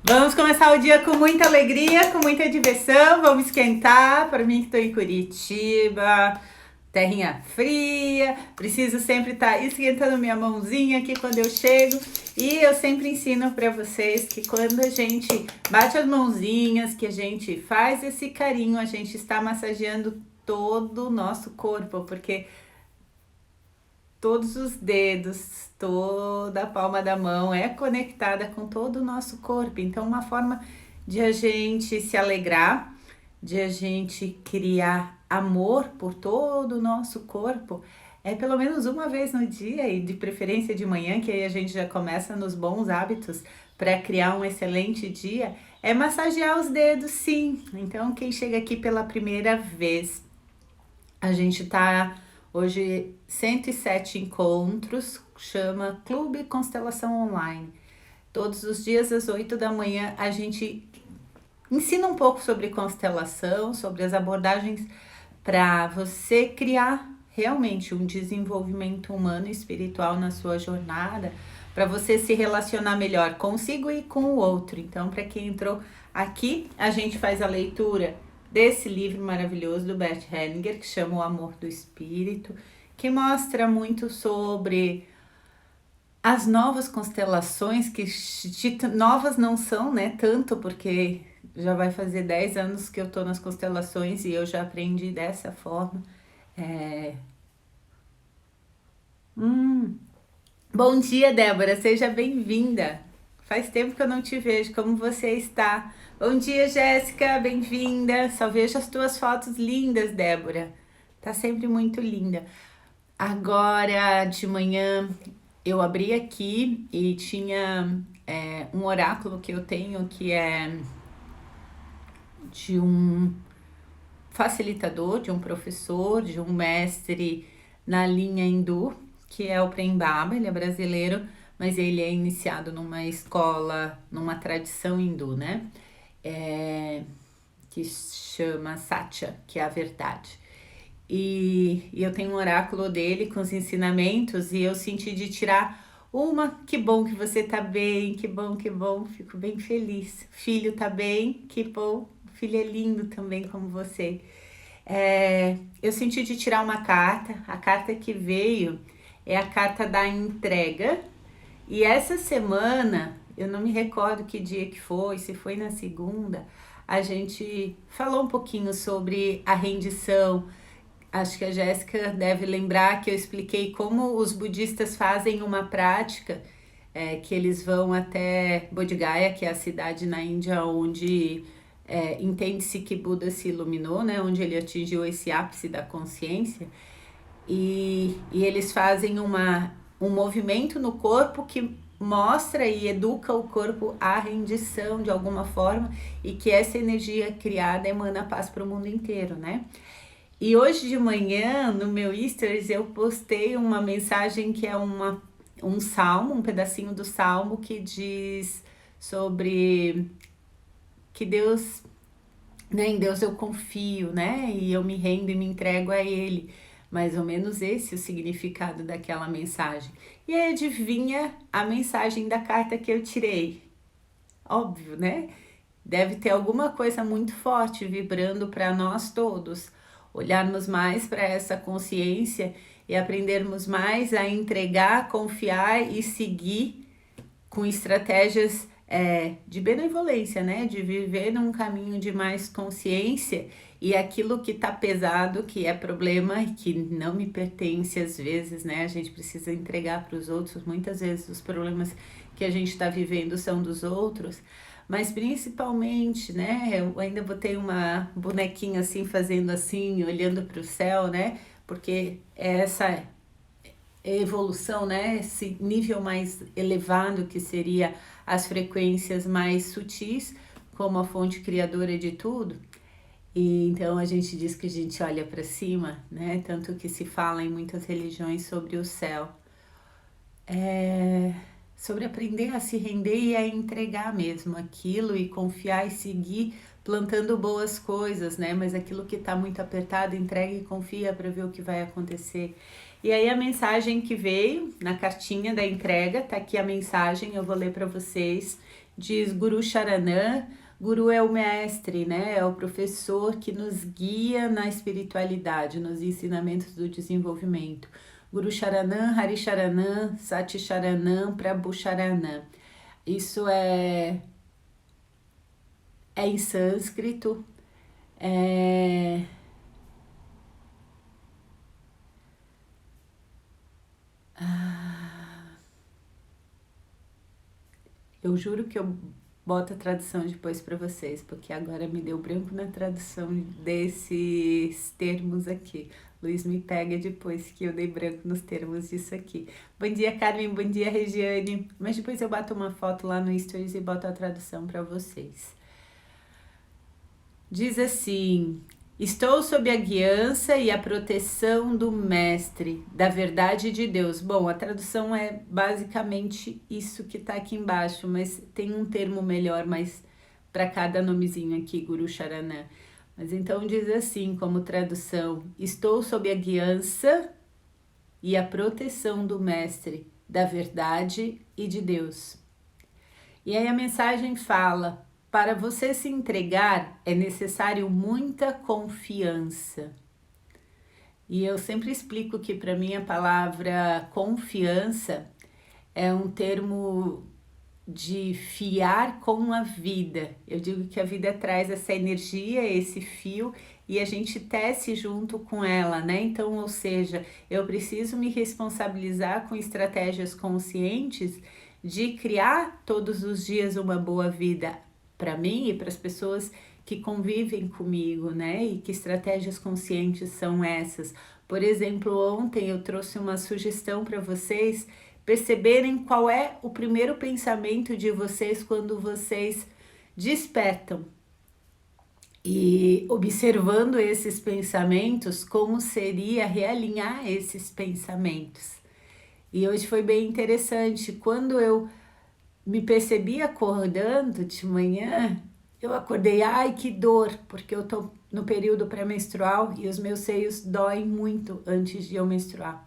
Vamos começar o dia com muita alegria, com muita diversão. Vamos esquentar. Para mim que estou em Curitiba, terrinha fria, preciso sempre estar esquentando minha mãozinha aqui quando eu chego. E eu sempre ensino para vocês que quando a gente bate as mãozinhas, que a gente faz esse carinho, a gente está massageando todo o nosso corpo, porque todos os dedos, toda a palma da mão é conectada com todo o nosso corpo. Então, uma forma de a gente se alegrar, de a gente criar amor por todo o nosso corpo, é pelo menos uma vez no dia e de preferência de manhã, que aí a gente já começa nos bons hábitos para criar um excelente dia, é massagear os dedos, sim. Então, quem chega aqui pela primeira vez, a gente tá hoje 107 encontros, chama Clube Constelação Online. Todos os dias às 8 da manhã a gente ensina um pouco sobre constelação, sobre as abordagens para você criar realmente um desenvolvimento humano e espiritual na sua jornada, para você se relacionar melhor consigo e com o outro. Então, para quem entrou aqui, a gente faz a leitura desse livro maravilhoso do Bert Hellinger, que chama O Amor do Espírito, que mostra muito sobre as novas constelações, que novas não são, né, tanto porque já vai fazer 10 anos que eu tô nas constelações e eu já aprendi dessa forma. É... Bom dia, Débora, seja bem-vinda. Faz tempo que eu não te vejo, como você está? Bom dia, Jéssica, bem-vinda. Só vejo as tuas fotos lindas, Débora. Tá sempre muito linda. Agora de manhã eu abri aqui e tinha um oráculo que eu tenho que é de um facilitador, de um professor, de um mestre na linha hindu, que é o Prem Baba. Ele é brasileiro, mas ele é iniciado numa escola, numa tradição hindu, né? Que chama Satya, que é a verdade. E eu tenho um oráculo dele com os ensinamentos e eu senti de tirar uma. Que bom que você tá bem, que bom, fico bem feliz. Filho tá bem, que bom, o filho é lindo também como você. Eu senti de tirar uma carta, a carta que veio é a carta da entrega. E essa semana, eu não me recordo que dia que foi, se foi na segunda, a gente falou um pouquinho sobre a rendição. Acho que a Jéssica deve lembrar que eu expliquei como os budistas fazem uma prática, que eles vão até Bodh Gaya, que é a cidade na Índia onde entende-se que Buda se iluminou, né? Onde ele atingiu esse ápice da consciência. E eles fazem um movimento no corpo que mostra e educa o corpo à rendição de alguma forma e que essa energia criada emana paz para o mundo inteiro, né? E hoje de manhã, no meu Stories, eu postei uma mensagem que é um salmo, um pedacinho do salmo que diz sobre que Deus, né, em Deus eu confio, né, e eu me rendo e me entrego a Ele. Mais ou menos esse é o significado daquela mensagem. E aí adivinha a mensagem da carta que eu tirei? Óbvio, né? Deve ter alguma coisa muito forte vibrando para nós todos. Olharmos mais para essa consciência e aprendermos mais a entregar, confiar e seguir com estratégias de benevolência, né? De viver num caminho de mais consciência e aquilo que tá pesado, que é problema e que não me pertence às vezes, né? A gente precisa entregar para os outros. Muitas vezes os problemas que a gente está vivendo são dos outros, mas principalmente, né? Eu ainda botei uma bonequinha assim, fazendo assim, olhando para o céu, né? Porque essa evolução, né? Esse nível mais elevado que seria as frequências mais sutis, como a fonte criadora de tudo. E então a gente diz que a gente olha para cima, né? Tanto que se fala em muitas religiões sobre o céu. Sobre aprender a se render e a entregar mesmo aquilo e confiar e seguir plantando boas coisas, né? Mas aquilo que está muito apertado, entrega e confia para ver o que vai acontecer. E aí a mensagem que veio na cartinha da entrega, tá aqui a mensagem, eu vou ler para vocês diz Guru Charanã. Guru é o mestre, né? É o professor que nos guia na espiritualidade, nos ensinamentos do desenvolvimento. Guru Charanã, Hari Charanã, Sati Charanã, Prabhu Charanã. Isso é em sânscrito. É... Eu juro que eu boto a tradução depois para vocês, porque agora me deu branco na tradução desses termos aqui. Luiz me pega depois que eu dei branco nos termos disso aqui. Bom dia, Carmen. Bom dia, Regiane. Mas depois eu bato uma foto lá no Stories e boto a tradução para vocês. Diz assim: estou sob a guiança e a proteção do Mestre, da verdade de Deus. Bom, a tradução é basicamente isso que está aqui embaixo, mas tem um termo melhor, mas para cada nomezinho aqui, Guru Charanã. Mas então diz assim, como tradução: estou sob a guiança e a proteção do Mestre, da verdade e de Deus. E aí a mensagem fala: para você se entregar é necessário muita confiança. E eu sempre explico que para mim a palavra confiança é um termo de fiar com a vida. Eu digo que a vida traz essa energia, esse fio, e a gente tece junto com ela, né? Então, ou seja, eu preciso me responsabilizar com estratégias conscientes de criar todos os dias uma boa vida para mim e para as pessoas que convivem comigo, né? E que estratégias conscientes são essas? Por exemplo, ontem eu trouxe uma sugestão para vocês perceberem qual é o primeiro pensamento de vocês quando vocês despertam. E observando esses pensamentos, como seria realinhar esses pensamentos. E hoje foi bem interessante. Quando eu me percebi acordando de manhã, eu acordei, ai que dor, porque eu tô no período pré-menstrual e os meus seios doem muito antes de eu menstruar.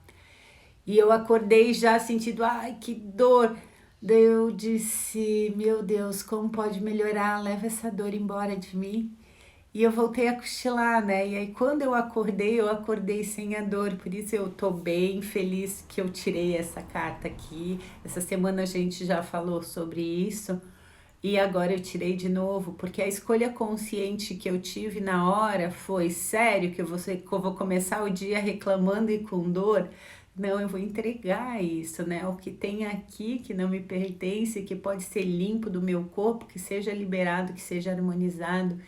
E eu acordei já sentindo, ai que dor. Daí eu disse, meu Deus, como pode melhorar? Leva essa dor embora de mim. E eu voltei a cochilar, né? E aí quando eu acordei sem a dor. Por isso eu tô bem feliz que eu tirei essa carta aqui. Essa semana a gente já falou sobre isso. E agora eu tirei de novo, porque a escolha consciente que eu tive na hora foi: sério que eu vou começar o dia reclamando e com dor? Não, eu vou entregar isso, né? O que tem aqui que não me pertence, que pode ser limpo do meu corpo, que seja liberado, que seja harmonizado.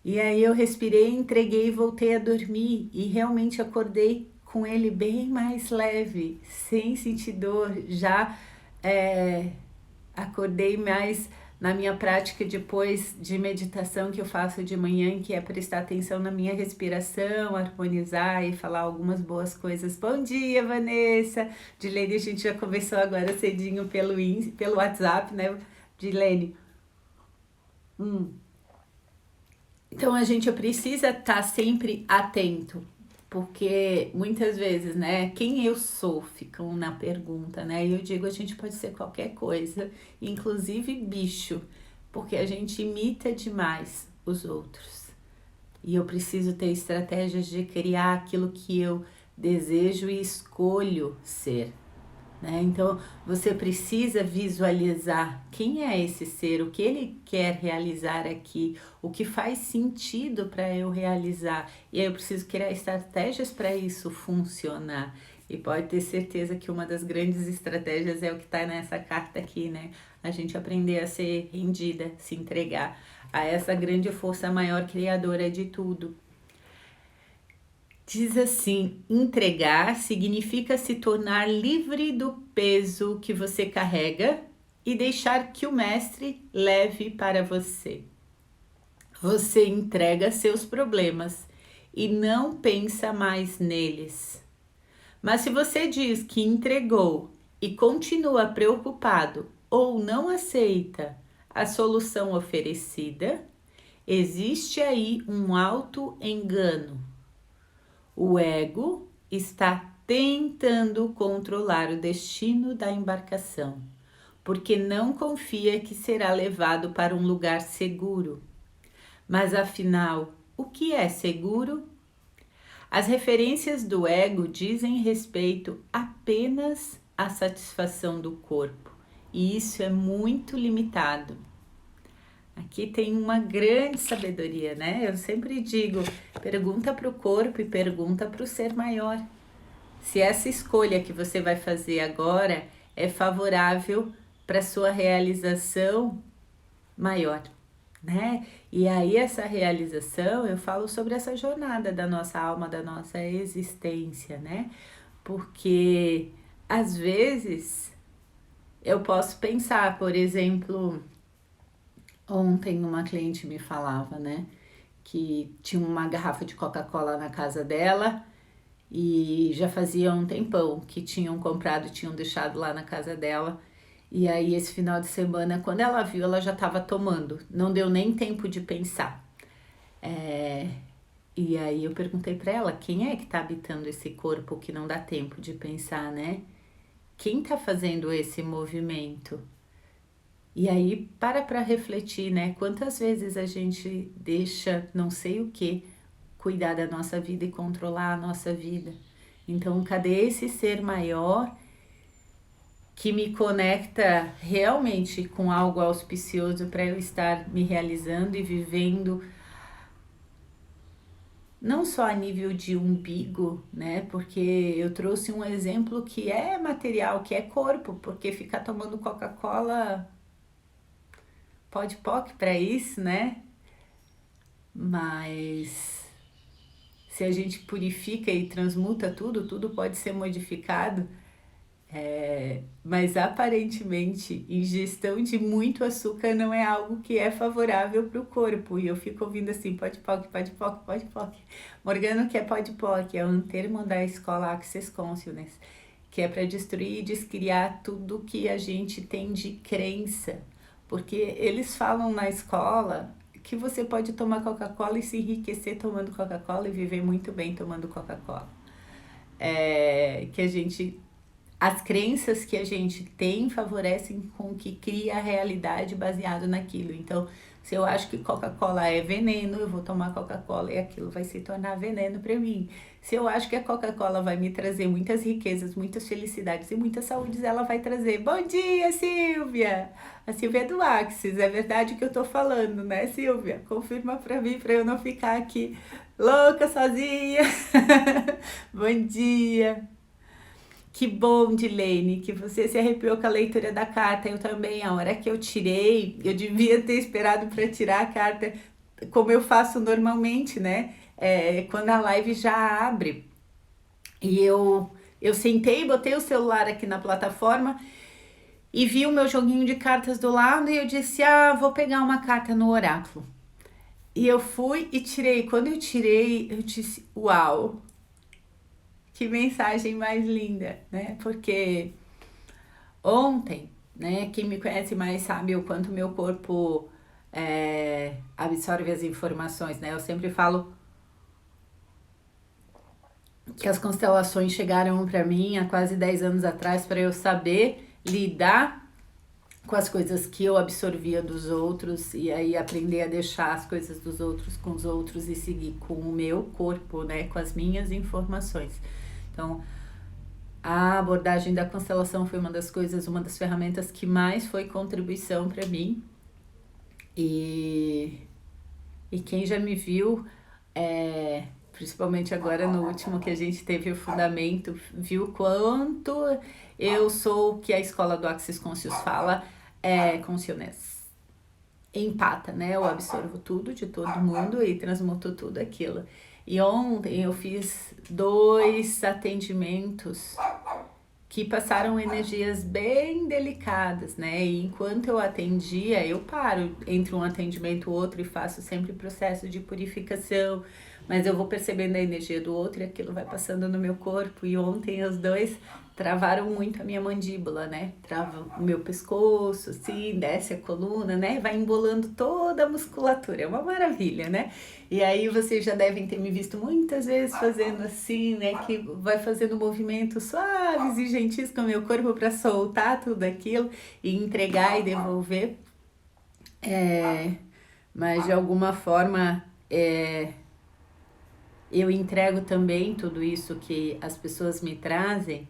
E aí eu respirei, entreguei e voltei a dormir. E realmente acordei com ele bem mais leve, sem sentir dor. Já acordei mais na minha prática depois de meditação que eu faço de manhã, que é prestar atenção na minha respiração, harmonizar e falar algumas boas coisas. Bom dia, Vanessa! Dilene, a gente já conversou agora cedinho pelo WhatsApp, né, Dilene? Então a gente precisa estar sempre atento, porque muitas vezes, né, quem eu sou, ficam na pergunta, né? E eu digo, a gente pode ser qualquer coisa, inclusive bicho, porque a gente imita demais os outros. E eu preciso ter estratégias de criar aquilo que eu desejo e escolho ser. Né? Então você precisa visualizar quem é esse ser, o que ele quer realizar aqui, o que faz sentido para eu realizar. E aí eu preciso criar estratégias para isso funcionar. E pode ter certeza que uma das grandes estratégias é o que está nessa carta aqui, né? A gente aprender a ser rendida, se entregar a essa grande força maior criadora de tudo. Diz assim: entregar significa se tornar livre do peso que você carrega e deixar que o mestre leve para você. Você entrega seus problemas e não pensa mais neles. Mas se você diz que entregou e continua preocupado ou não aceita a solução oferecida, existe aí um auto-engano. O ego está tentando controlar o destino da embarcação, porque não confia que será levado para um lugar seguro. Mas afinal, o que é seguro? As referências do ego dizem respeito apenas à satisfação do corpo, e isso é muito limitado. Aqui tem uma grande sabedoria, né? Eu sempre digo, pergunta para o corpo e pergunta para o ser maior. Se essa escolha que você vai fazer agora é favorável para sua realização maior, né? E aí essa realização, eu falo sobre essa jornada da nossa alma, da nossa existência, né? Porque às vezes eu posso pensar, por exemplo, ontem uma cliente me falava, né, que tinha uma garrafa de Coca-Cola na casa dela e já fazia um tempão que tinham comprado, tinham deixado lá na casa dela. E aí esse final de semana, quando ela viu, ela já estava tomando, não deu nem tempo de pensar. E aí eu perguntei para ela, quem é que está habitando esse corpo que não dá tempo de pensar, né? Quem está fazendo esse movimento? E aí para refletir, né? Quantas vezes a gente deixa não sei o que cuidar da nossa vida e controlar a nossa vida? Então, cadê esse ser maior que me conecta realmente com algo auspicioso para eu estar me realizando e vivendo, não só a nível de umbigo, né? Porque eu trouxe um exemplo que é material, que é corpo, porque ficar tomando Coca-Cola pode POC para isso, né? Mas se a gente purifica e transmuta tudo, tudo pode ser modificado. Mas aparentemente, ingestão de muito açúcar não é algo que é favorável para o corpo. E eu fico ouvindo assim, pode POC, pode POC, pode POC. Morgano, que é pode POC, é um termo da escola Access Consciousness, que é para destruir e descriar tudo que a gente tem de crença. Porque eles falam na escola que você pode tomar Coca-Cola e se enriquecer tomando Coca-Cola e viver muito bem tomando Coca-Cola. Que a gente, as crenças que a gente tem favorecem com que cria a realidade baseado naquilo. Então, se eu acho que Coca-Cola é veneno, eu vou tomar Coca-Cola e aquilo vai se tornar veneno para mim. Se eu acho que a Coca-Cola vai me trazer muitas riquezas, muitas felicidades e muitas saúdes, ela vai trazer. Bom dia, Silvia! A Silvia é do Axis, é verdade o que eu tô falando, né, Silvia? Confirma para mim, para eu não ficar aqui louca sozinha. Bom dia! Que bom, Dilene, que você se arrepiou com a leitura da carta. Eu também, a hora que eu tirei, eu devia ter esperado para tirar a carta, como eu faço normalmente, né? Quando a live já abre. E eu sentei, botei o celular aqui na plataforma e vi o meu joguinho de cartas do lado e eu disse, vou pegar uma carta no oráculo. E eu fui e tirei. Quando eu tirei, eu disse, uau! Que mensagem mais linda, né? Porque ontem, né? Quem me conhece mais sabe o quanto meu corpo absorve as informações, né? Eu sempre falo que as constelações chegaram para mim há quase 10 anos atrás para eu saber lidar com as coisas que eu absorvia dos outros e aí aprender a deixar as coisas dos outros com os outros e seguir com o meu corpo, né? Com as minhas informações. Então, a abordagem da constelação foi uma das coisas, uma das ferramentas que mais foi contribuição para mim. E quem já me viu, principalmente agora no último que a gente teve o fundamento, viu quanto eu sou o que a escola do Access Conscious fala, consciousness. Empata, né? Eu absorvo tudo de todo mundo e transmuto tudo aquilo. E ontem eu fiz 2 atendimentos que passaram energias bem delicadas, né? E enquanto eu atendia, eu paro entre um atendimento e outro e faço sempre processo de purificação, mas eu vou percebendo a energia do outro e aquilo vai passando no meu corpo. E ontem os dois travaram muito a minha mandíbula, né? Trava o meu pescoço, assim, desce a coluna, né? Vai embolando toda a musculatura, é uma maravilha, né? E aí vocês já devem ter me visto muitas vezes fazendo assim, né? Que vai fazendo movimentos suaves e gentis com o meu corpo para soltar tudo aquilo e entregar e devolver. É, mas de alguma forma eu entrego também tudo isso que as pessoas me trazem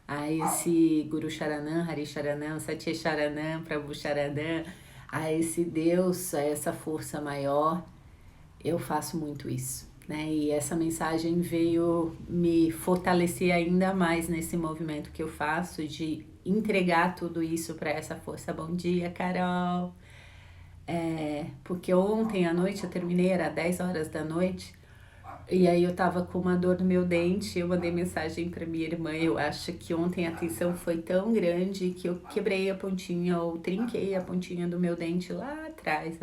a esse Guru Charanam, Hari Charanam, Satya Charanam, Prabhu Charanam, a esse Deus, a essa força maior. Eu faço muito isso, né? E essa mensagem veio me fortalecer ainda mais nesse movimento que eu faço de entregar tudo isso para essa força. Bom dia, Carol! Porque ontem à noite eu terminei, era 10 horas da noite, e aí eu tava com uma dor no meu dente, eu mandei mensagem pra minha irmã, eu acho que ontem a tensão foi tão grande que eu quebrei a pontinha ou trinquei a pontinha do meu dente lá atrás,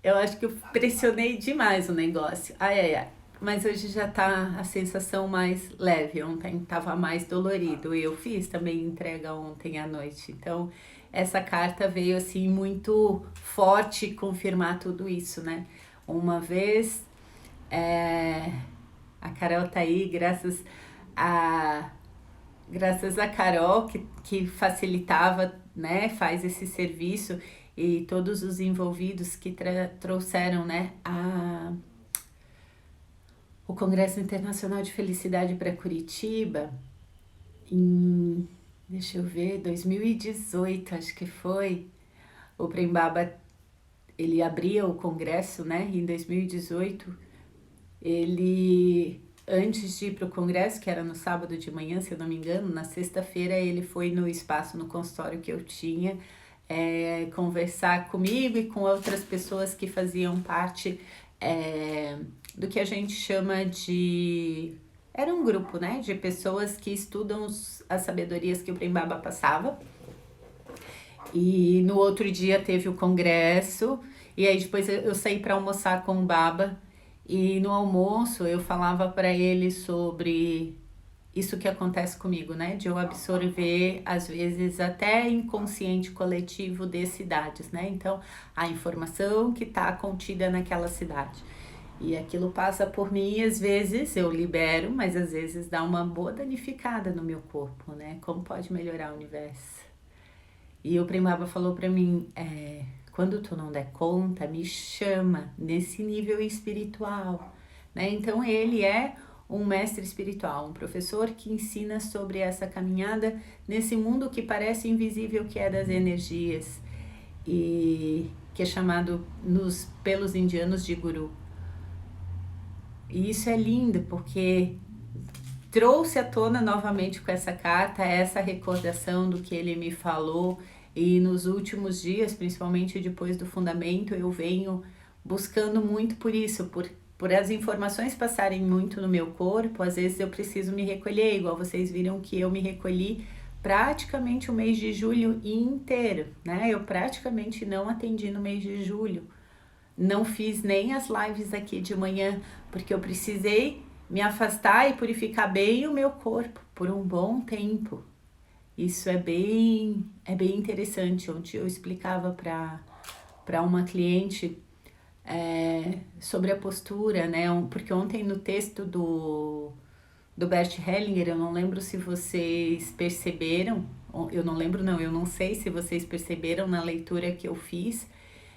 eu acho que eu pressionei demais o negócio, ai ai ai. Mas hoje já tá a sensação mais leve, ontem tava mais dolorido. Eu fiz também entrega ontem à noite, então essa carta veio assim muito forte confirmar tudo isso, né? Uma vez é, a Carol tá aí, a, graças a Carol que facilitava, né, faz esse serviço e todos os envolvidos que trouxeram, né, o Congresso Internacional de Felicidade para Curitiba em, deixa eu ver, 2018, acho que foi. O Prem Baba, ele abria o congresso, né, em 2018. Ele, antes de ir para o congresso, que era no sábado de manhã, se eu não me engano, na sexta-feira ele foi no espaço, no consultório que eu tinha, conversar comigo e com outras pessoas que faziam parte do que a gente chama de... Era um grupo, né, de pessoas que estudam as sabedorias que o Prem Baba passava. E no outro dia teve o congresso, e aí depois eu saí para almoçar com o Baba, e no almoço eu falava para ele sobre isso que acontece comigo, né? De eu absorver, às vezes, até inconsciente coletivo de cidades, né? Então, a informação que está contida naquela cidade. E aquilo passa por mim e às vezes eu libero, mas às vezes dá uma boa danificada no meu corpo, né? Como pode melhorar o universo? E o Primaba falou para mim, quando tu não der conta, me chama nesse nível espiritual, né? Então ele é um mestre espiritual, um professor que ensina sobre essa caminhada nesse mundo que parece invisível, que é das energias, e que é chamado pelos indianos de Guru. E isso é lindo porque trouxe à tona novamente com essa carta essa recordação do que ele me falou, e nos últimos dias, principalmente depois do fundamento, eu venho buscando muito por isso, por as informações passarem muito no meu corpo. Às vezes eu preciso me recolher, igual vocês viram que eu me recolhi praticamente o mês de julho inteiro, né? Eu praticamente não atendi no mês de julho, não fiz nem as lives aqui de manhã, porque eu precisei me afastar e purificar bem o meu corpo por um bom tempo. Isso é bem interessante. Ontem eu explicava para uma cliente sobre a postura, né? Porque ontem no texto do Bert Hellinger, eu não lembro se vocês perceberam, eu não lembro não, eu não sei se vocês perceberam na leitura que eu fiz,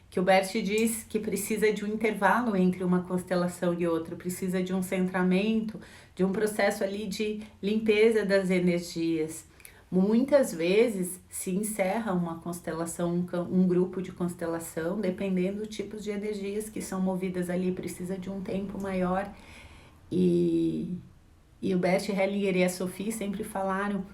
que o Bert diz que precisa de um intervalo entre uma constelação e outra, precisa de um centramento, de um processo ali de limpeza das energias. Muitas vezes se encerra uma constelação, um grupo de constelação, dependendo do tipo de energias que são movidas ali, precisa de um tempo maior. E o Bert Hellinger e a Sophie sempre falaram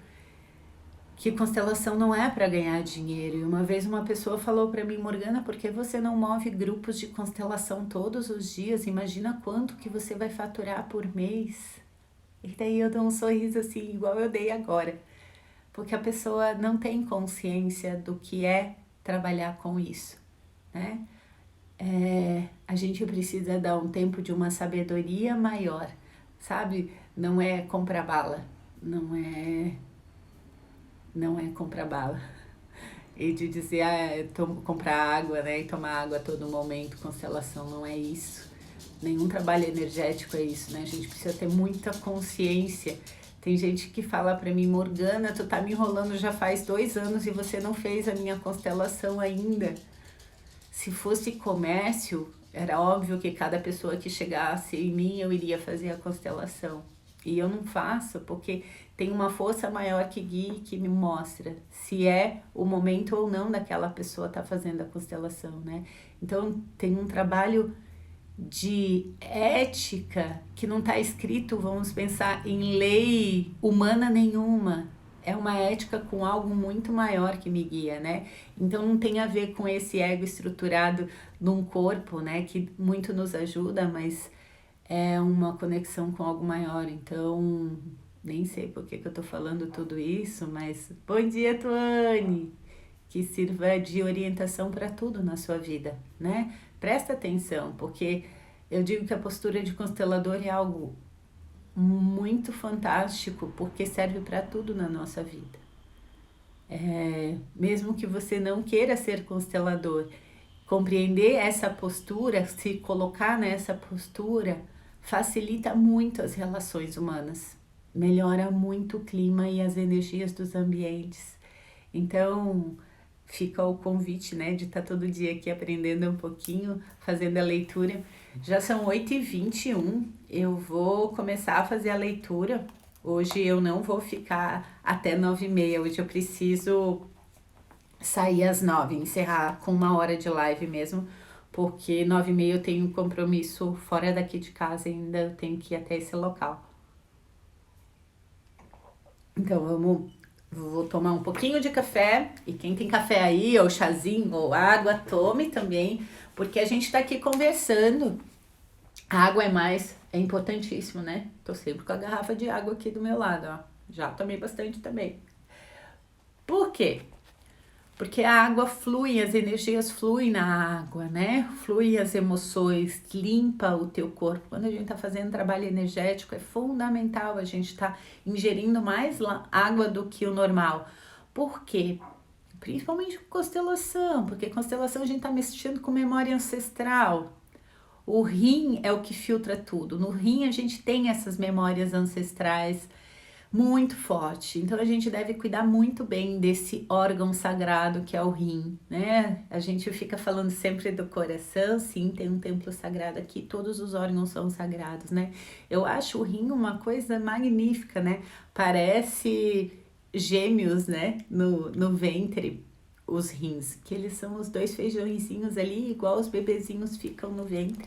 que constelação não é para ganhar dinheiro. E uma vez uma pessoa falou para mim, Morgana, por que você não move grupos de constelação todos os dias? Imagina quanto que você vai faturar por mês. E daí eu dou um sorriso assim, igual eu dei agora. Porque a pessoa não tem consciência do que é trabalhar com isso, né? A gente precisa dar um tempo de uma sabedoria maior, sabe? Não é comprar bala, não é comprar bala. E de dizer, comprar água, né? E tomar água a todo momento, constelação, não é isso. Nenhum trabalho energético é isso, né? A gente precisa ter muita consciência. Tem gente que fala pra mim, Morgana, tu tá me enrolando já faz 2 anos e você não fez a minha constelação ainda. Se fosse comércio, era óbvio que cada pessoa que chegasse em mim, eu iria fazer a constelação. E eu não faço porque tem uma força maior que guia, que me mostra se é o momento ou não daquela pessoa estar fazendo a constelação, né? Então tem um trabalho de ética que não está escrito, vamos pensar, em lei humana nenhuma. É uma ética com algo muito maior que me guia, né? Então não tem a ver com esse ego estruturado num corpo, né? Que muito nos ajuda, mas é uma conexão com algo maior. Então, nem sei por que eu tô falando tudo isso, mas bom dia, Tuane! Que sirva de orientação para tudo na sua vida, né? Presta atenção, porque eu digo que a postura de constelador é algo muito fantástico, porque serve para tudo na nossa vida. Mesmo que você não queira ser constelador, compreender essa postura, se colocar nessa postura, facilita muito as relações humanas, melhora muito o clima e as energias dos ambientes. Então, fica o convite, né, de estar todo dia aqui aprendendo um pouquinho, fazendo a leitura. Já são 8h21, eu vou começar a fazer a leitura. Hoje eu não vou ficar até 9h30, hoje eu preciso sair às 9h, encerrar com 1 hora de live mesmo, porque 9h30 eu tenho um compromisso fora daqui de casa e ainda eu tenho que ir até esse local. Então vou tomar um pouquinho de café, e quem tem café aí, ou chazinho, ou água, tome também, porque a gente tá aqui conversando. A água é importantíssimo, né? Tô sempre com a garrafa de água aqui do meu lado, ó. Já tomei bastante também. Por quê? Porque a água flui, as energias fluem na água, né? Flui as emoções, limpa o teu corpo. Quando a gente tá fazendo trabalho energético, é fundamental a gente tá ingerindo mais água do que o normal. Por quê? Principalmente constelação, porque constelação a gente tá mexendo com memória ancestral. O rim é o que filtra tudo. No rim a gente tem essas memórias ancestrais muito forte. Então a gente deve cuidar muito bem desse órgão sagrado que é o rim, né? A gente fica falando sempre do coração, sim, tem um templo sagrado aqui, todos os órgãos são sagrados, né? Eu acho o rim uma coisa magnífica, né? Parece gêmeos, né? No ventre, os rins, que eles são os 2 feijõezinhos ali, igual os bebezinhos ficam no ventre.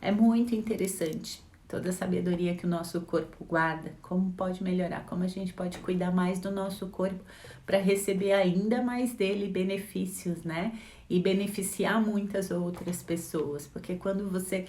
É muito interessante toda a sabedoria que o nosso corpo guarda, como pode melhorar, como a gente pode cuidar mais do nosso corpo para receber ainda mais dele benefícios, né? E beneficiar muitas outras pessoas, porque quando você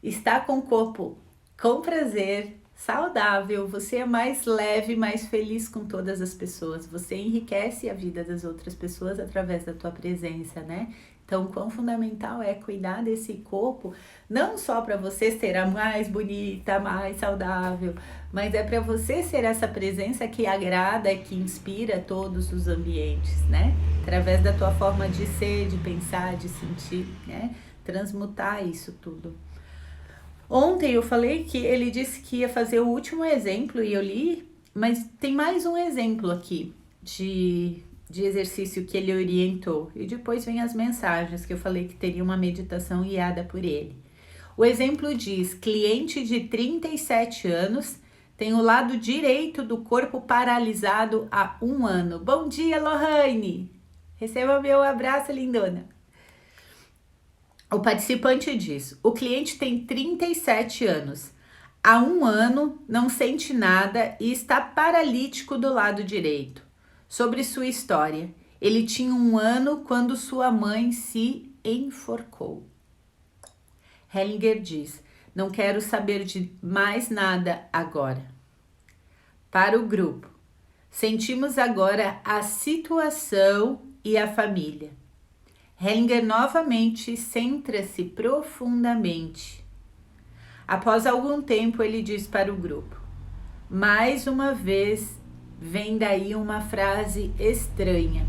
está com o corpo com prazer, saudável, você é mais leve, mais feliz com todas as pessoas, você enriquece a vida das outras pessoas através da tua presença, né? Então, quão fundamental é cuidar desse corpo, não só para você ser a mais bonita, mais saudável, mas é para você ser essa presença que agrada, que inspira todos os ambientes, né? Através da tua forma de ser, de pensar, de sentir, né? Transmutar isso tudo. Ontem eu falei que ele disse que ia fazer o último exemplo e eu li, mas tem mais um exemplo aqui de exercício que ele orientou. E depois vem as mensagens que eu falei que teria uma meditação guiada por ele. O exemplo diz: cliente de 37 anos tem o lado direito do corpo paralisado há 1 ano. Bom dia, Lohane! Receba meu abraço, lindona. O participante diz: o cliente tem 37 anos. Há 1 ano não sente nada e está paralítico do lado direito. Sobre sua história, ele tinha 1 ano quando sua mãe se enforcou. Hellinger diz: não quero saber de mais nada agora. Para o grupo, sentimos agora a situação e a família. Hellinger novamente centra-se profundamente. Após algum tempo, ele diz para o grupo: mais uma vez, vem daí uma frase estranha.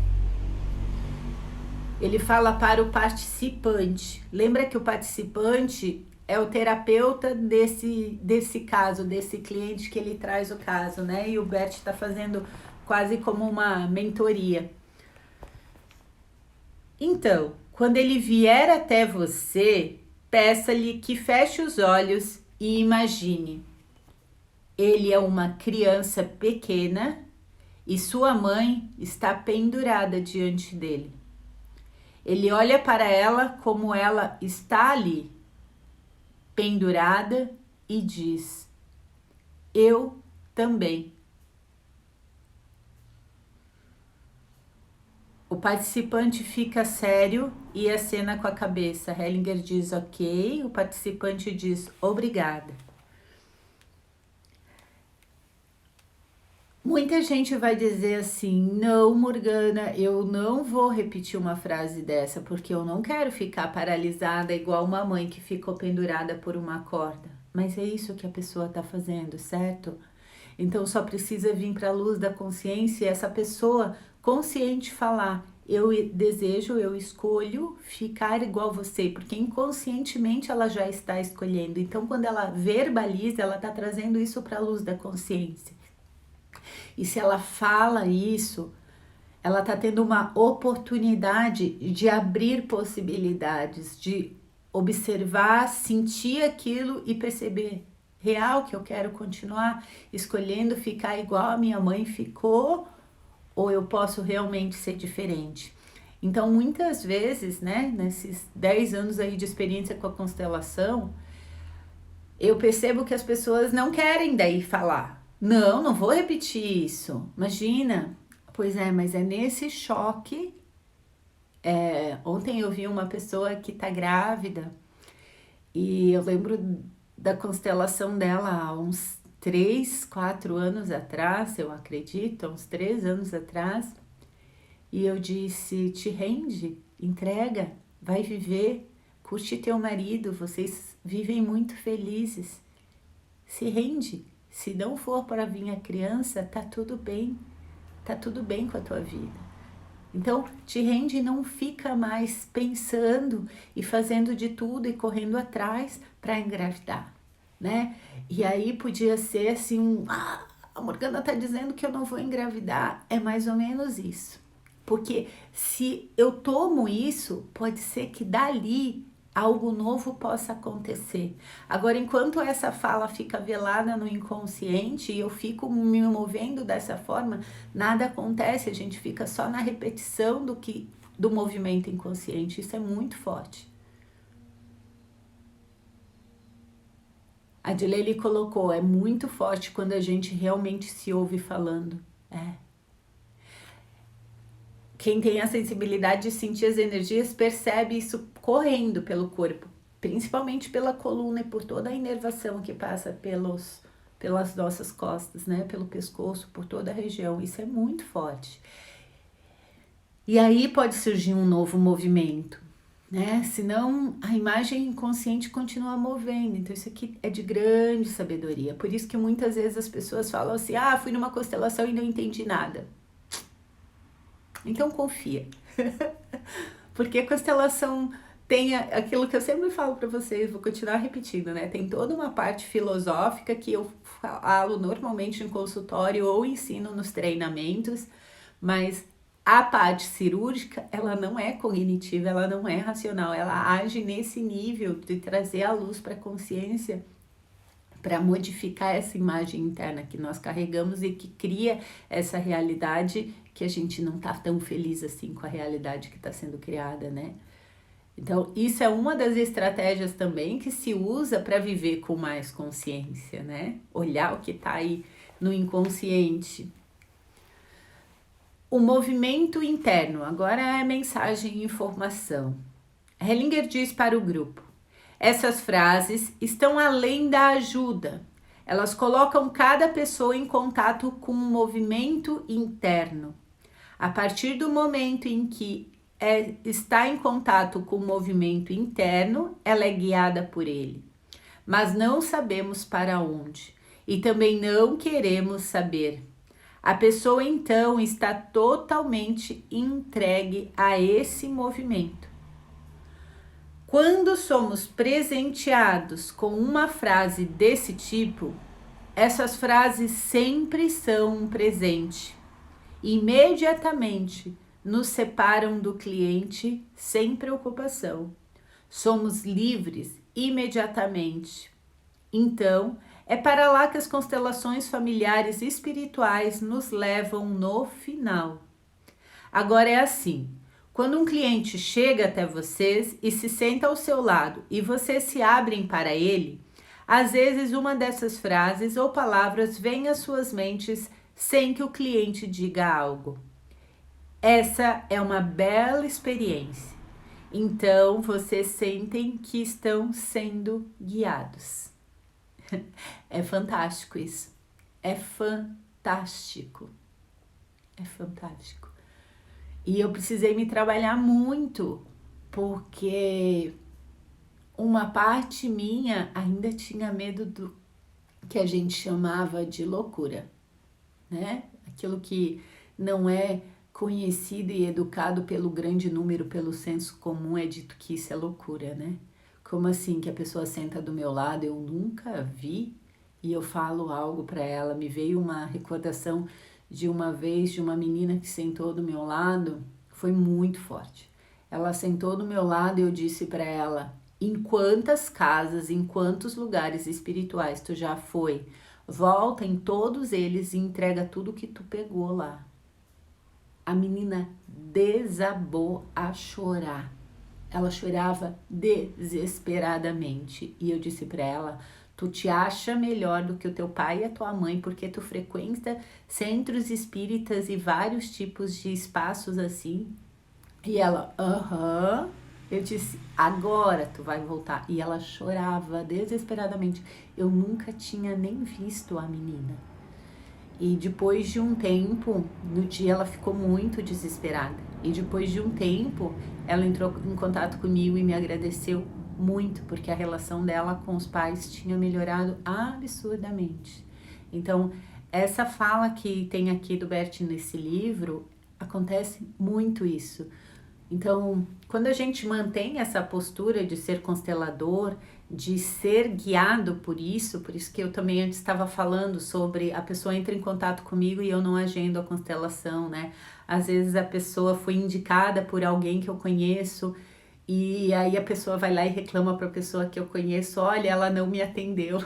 Ele fala para o participante. Lembra que o participante é o terapeuta desse caso, desse cliente que ele traz o caso, né? E o Bert está fazendo quase como uma mentoria. Então, quando ele vier até você, peça-lhe que feche os olhos e imagine. Ele é uma criança pequena e sua mãe está pendurada diante dele. Ele olha para ela como ela está ali, pendurada, e diz: eu também. O participante fica sério e acena com a cabeça. Hellinger diz ok, o participante diz obrigada. Muita gente vai dizer assim: não, Morgana, eu não vou repetir uma frase dessa, porque eu não quero ficar paralisada igual uma mãe que ficou pendurada por uma corda. Mas é isso que a pessoa está fazendo, certo? Então só precisa vir para a luz da consciência e essa pessoa consciente falar: eu desejo, eu escolho ficar igual você, porque inconscientemente ela já está escolhendo. Então quando ela verbaliza, ela está trazendo isso para a luz da consciência. E se ela fala isso, ela está tendo uma oportunidade de abrir possibilidades, de observar, sentir aquilo e perceber real que eu quero continuar escolhendo ficar igual a minha mãe ficou, ou eu posso realmente ser diferente. Então, muitas vezes, né, nesses 10 anos aí de experiência com a constelação, eu percebo que as pessoas não querem daí falar. Não vou repetir isso. Imagina. Pois é, mas é nesse choque. Ontem eu vi uma pessoa que tá grávida e eu lembro da constelação dela há uns 3, 4 anos atrás, eu acredito, há uns 3 anos atrás. E eu disse: te rende, entrega, vai viver, curte teu marido, vocês vivem muito felizes. Se rende. Se não for para vir a criança, tá tudo bem com a tua vida. Então, te rende e não fica mais pensando e fazendo de tudo e correndo atrás para engravidar, né? E aí podia ser assim, a Morgana tá dizendo que eu não vou engravidar. É mais ou menos isso. Porque se eu tomo isso, pode ser que dali algo novo possa acontecer. Agora, enquanto essa fala fica velada no inconsciente e eu fico me movendo dessa forma, nada acontece, a gente fica só na repetição do movimento inconsciente. Isso é muito forte. A Dilele colocou: é muito forte quando a gente realmente se ouve falando. Quem tem a sensibilidade de sentir as energias percebe isso correndo pelo corpo, principalmente pela coluna e por toda a inervação que passa pelas nossas costas, né? Pelo pescoço, por toda a região. Isso é muito forte. E aí pode surgir um novo movimento, né? Senão a imagem inconsciente continua movendo. Então isso aqui é de grande sabedoria. Por isso que muitas vezes as pessoas falam assim: fui numa constelação e não entendi nada. Então confia. Porque a constelação tem aquilo que eu sempre falo para vocês, vou continuar repetindo, né? Tem toda uma parte filosófica que eu falo normalmente em consultório ou ensino nos treinamentos, mas a parte cirúrgica, ela não é cognitiva, ela não é racional, ela age nesse nível de trazer a luz para a consciência, para modificar essa imagem interna que nós carregamos e que cria essa realidade que a gente não tá tão feliz assim com a realidade que está sendo criada, né? Então, isso é uma das estratégias também que se usa para viver com mais consciência, né? Olhar o que está aí no inconsciente. O movimento interno, agora é mensagem e informação. Hellinger diz para o grupo: essas frases estão além da ajuda. Elas colocam cada pessoa em contato com um movimento interno. A partir do momento em que está em contato com o movimento interno, ela é guiada por ele, mas não sabemos para onde e também não queremos saber. A pessoa então está totalmente entregue a esse movimento. Quando somos presenteados com uma frase desse tipo, essas frases sempre são um presente. Imediatamente nos separam do cliente sem preocupação. Somos livres imediatamente. Então, é para lá que as constelações familiares e espirituais nos levam no final. Agora é assim, quando um cliente chega até vocês e se senta ao seu lado e vocês se abrem para ele, às vezes uma dessas frases ou palavras vem às suas mentes sem que o cliente diga algo. Essa é uma bela experiência. Então, vocês sentem que estão sendo guiados. É fantástico isso. É fantástico. É fantástico. E eu precisei me trabalhar muito, porque uma parte minha ainda tinha medo do que a gente chamava de loucura, né? Aquilo que não é conhecido e educado pelo grande número, pelo senso comum, é dito que isso é loucura, né? Como assim que a pessoa senta do meu lado, eu nunca vi e eu falo algo para ela. Me veio uma recordação de uma vez de uma menina que sentou do meu lado, foi muito forte. Ela sentou do meu lado e eu disse para ela: em quantas casas, em quantos lugares espirituais tu já foi? Volta em todos eles e entrega tudo que tu pegou lá. A menina desabou a chorar. Ela chorava desesperadamente e eu disse para ela: tu te acha melhor do que o teu pai e a tua mãe porque tu frequenta centros espíritas e vários tipos de espaços assim? E ela, aham. Eu disse, agora tu vai voltar. E ela chorava desesperadamente. Eu nunca tinha nem visto a menina. E depois de um tempo, no dia ela ficou muito desesperada. E depois de um tempo, ela entrou em contato comigo e me agradeceu muito, porque a relação dela com os pais tinha melhorado absurdamente. Então, essa fala que tem aqui do Bert nesse livro, acontece muito isso. Então, quando a gente mantém essa postura de ser constelador, de ser guiado por isso que eu também antes estava falando sobre a pessoa entra em contato comigo e eu não agendo a constelação, né? Às vezes a pessoa foi indicada por alguém que eu conheço e aí a pessoa vai lá e reclama para a pessoa que eu conheço, olha, ela não me atendeu,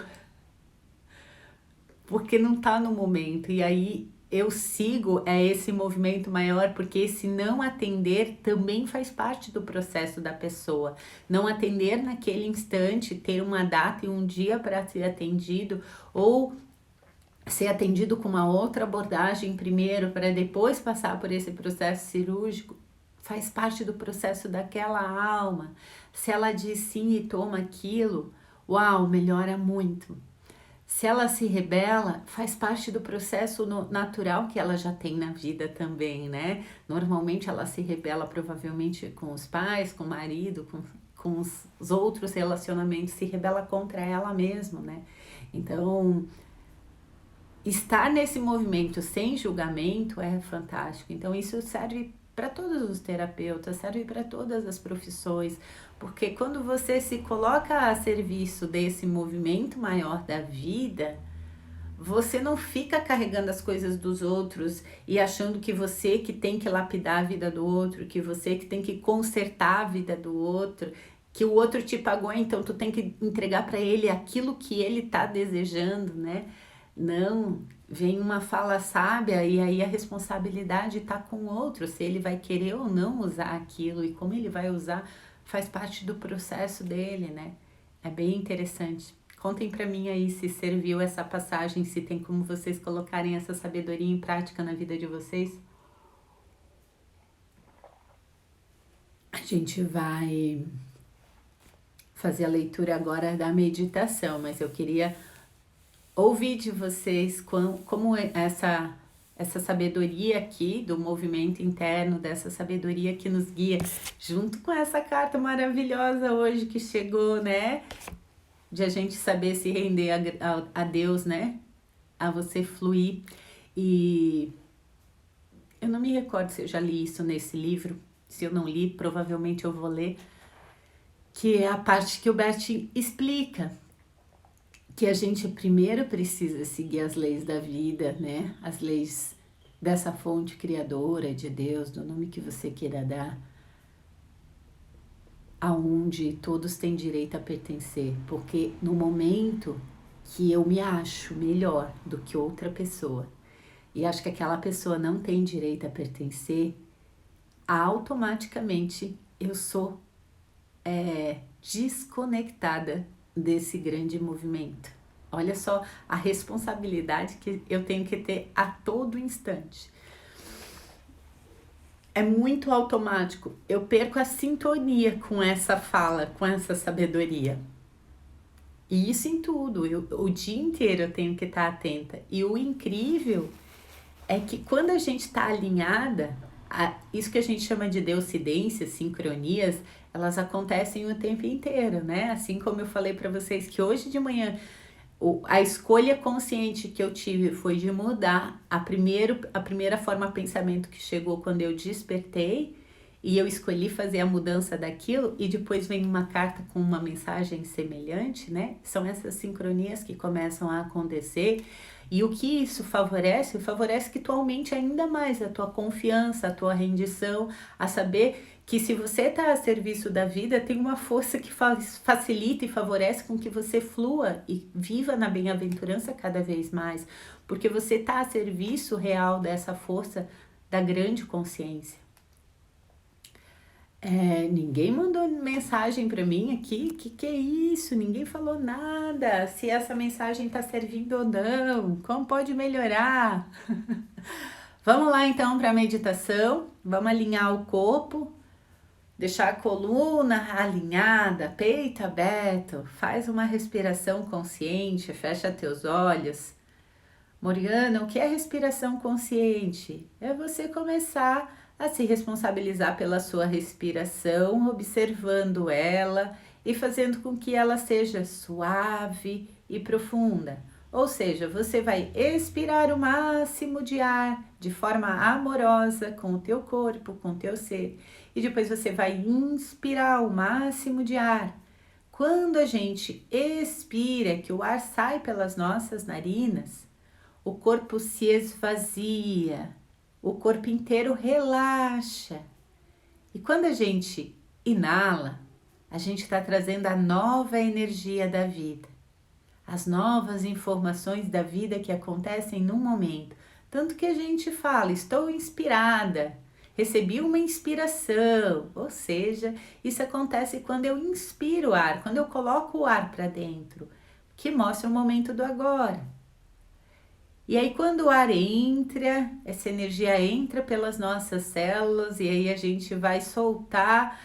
porque não tá no momento. E aí eu sigo esse movimento maior, porque esse não atender também faz parte do processo da pessoa. Não atender naquele instante, ter uma data e um dia para ser atendido, ou ser atendido com uma outra abordagem primeiro, para depois passar por esse processo cirúrgico, faz parte do processo daquela alma. Se ela diz sim e toma aquilo, uau, melhora muito. Se ela se rebela, faz parte do processo natural que ela já tem na vida também, né? Normalmente ela se rebela provavelmente com os pais, com o marido, com os outros relacionamentos, se rebela contra ela mesma, né? Então, estar nesse movimento sem julgamento é fantástico. Então, isso serve para todos os terapeutas, serve para todas as profissões, porque quando você se coloca a serviço desse movimento maior da vida, você não fica carregando as coisas dos outros e achando que você que tem que lapidar a vida do outro, que você que tem que consertar a vida do outro, que o outro te pagou, então tu tem que entregar para ele aquilo que ele tá desejando, né? Não, vem uma fala sábia e aí a responsabilidade tá com o outro, se ele vai querer ou não usar aquilo e como ele vai usar faz parte do processo dele, né? É bem interessante. Contem pra mim aí se serviu essa passagem, se tem como vocês colocarem essa sabedoria em prática na vida de vocês. A gente vai fazer a leitura agora da meditação, mas eu queria ouvir de vocês como essa essa sabedoria aqui do movimento interno, dessa sabedoria que nos guia, junto com essa carta maravilhosa hoje que chegou, né? De a gente saber se render a Deus, né? A você fluir. E eu não me recordo se eu já li isso nesse livro. Se eu não li, provavelmente eu vou ler. Que é a parte que o Bert explica que a gente primeiro precisa seguir as leis da vida, né? As leis dessa fonte criadora de Deus, do nome que você queira dar, aonde todos têm direito a pertencer, porque no momento que eu me acho melhor do que outra pessoa e acho que aquela pessoa não tem direito a pertencer, automaticamente eu sou desconectada desse grande movimento. Olha só a responsabilidade que eu tenho que ter a todo instante. É muito automático. Eu perco a sintonia com essa fala, com essa sabedoria. E isso em tudo. O dia inteiro eu tenho que estar atenta. E o incrível é que quando a gente está alinhada, isso que a gente chama de deucidências, sincronias, elas acontecem o tempo inteiro, né? Assim como eu falei para vocês que hoje de manhã a escolha consciente que eu tive foi de mudar a primeira forma de pensamento que chegou quando eu despertei, e eu escolhi fazer a mudança daquilo, e depois vem uma carta com uma mensagem semelhante, né? São essas sincronias que começam a acontecer. E o que isso favorece? Favorece que tu aumente ainda mais a tua confiança, a tua rendição, a saber que se você está a serviço da vida, tem uma força que facilita e favorece com que você flua e viva na bem-aventurança cada vez mais, porque você está a serviço real dessa força da grande consciência. Ninguém mandou mensagem para mim aqui, que é isso? Ninguém falou nada, se essa mensagem está servindo ou não, como pode melhorar? Vamos lá então para a meditação, vamos alinhar o corpo, deixar a coluna alinhada, peito aberto, faz uma respiração consciente, fecha teus olhos. Moriana, o que é respiração consciente? É você começar a se responsabilizar pela sua respiração, observando ela e fazendo com que ela seja suave e profunda. Ou seja, você vai expirar o máximo de ar de forma amorosa com o teu corpo, com o teu ser. E depois você vai inspirar o máximo de ar. Quando a gente expira, que o ar sai pelas nossas narinas, o corpo se esvazia, o corpo inteiro relaxa. E quando a gente inala, a gente está trazendo a nova energia da vida, as novas informações da vida que acontecem no momento. Tanto que a gente fala, estou inspirada, recebi uma inspiração. Ou seja, isso acontece quando eu inspiro o ar, quando eu coloco o ar para dentro, que mostra o momento do agora. E aí quando o ar entra, essa energia entra pelas nossas células e aí a gente vai soltar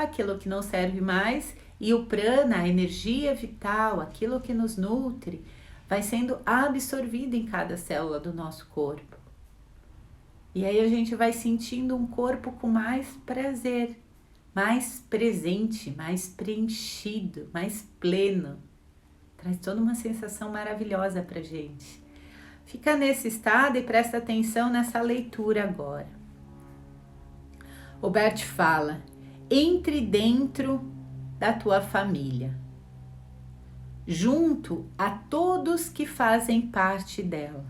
aquilo que não serve mais, e o prana, a energia vital, aquilo que nos nutre, vai sendo absorvido em cada célula do nosso corpo. E aí a gente vai sentindo um corpo com mais prazer, mais presente, mais preenchido, mais pleno. Traz toda uma sensação maravilhosa pra gente. Fica nesse estado e presta atenção nessa leitura agora. O Bert fala: entre dentro da tua família, junto a todos que fazem parte dela.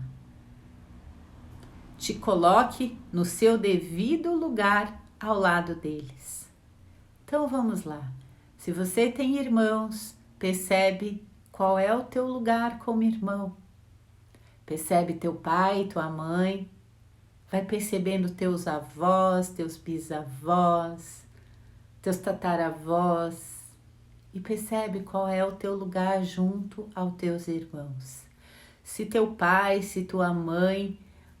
Te coloque no seu devido lugar ao lado deles. Então vamos lá. Se você tem irmãos, percebe qual é o teu lugar como irmão. Percebe teu pai, tua mãe. Vai percebendo teus avós, teus bisavós, teus tataravós. E percebe qual é o teu lugar junto aos teus irmãos. Se teu pai, se tua mãe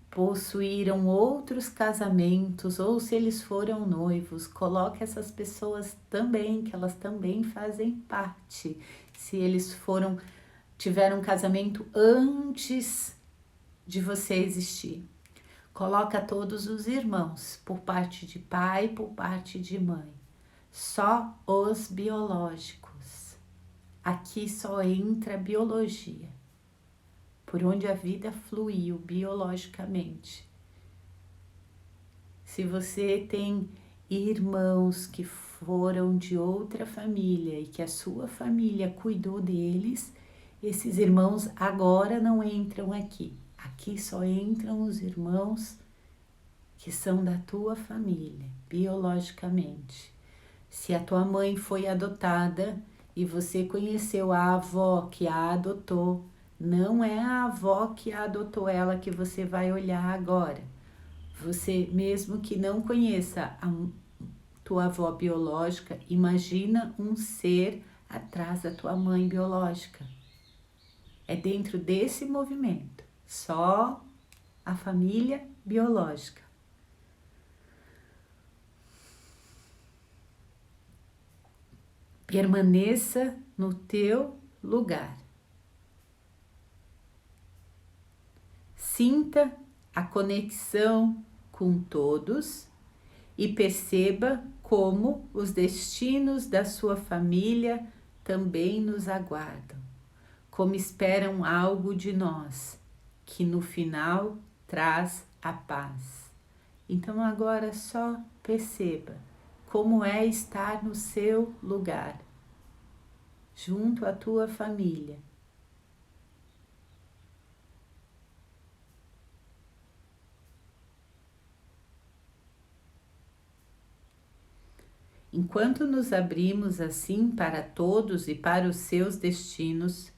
possuíram outros casamentos ou se eles foram noivos, coloque essas pessoas também, que elas também fazem parte. Se eles tiveram um casamento antes de você existir. Coloca todos os irmãos, por parte de pai, por parte de mãe. Só os biológicos. Aqui só entra a biologia, por onde a vida fluiu biologicamente. Se você tem irmãos que foram de outra família e que a sua família cuidou deles, esses irmãos agora não entram aqui. Aqui só entram os irmãos que são da tua família, biologicamente. Se a tua mãe foi adotada e você conheceu a avó que a adotou, não é a avó que adotou ela que você vai olhar agora. Você, mesmo que não conheça a tua avó biológica, imagina um ser atrás da tua mãe biológica. É dentro desse movimento, só a família biológica. Permaneça no teu lugar. Sinta a conexão com todos e perceba como os destinos da sua família também nos aguardam, como esperam algo de nós, que no final traz a paz. Então agora só perceba como é estar no seu lugar, junto à tua família. Enquanto nos abrimos assim para todos e para os seus destinos,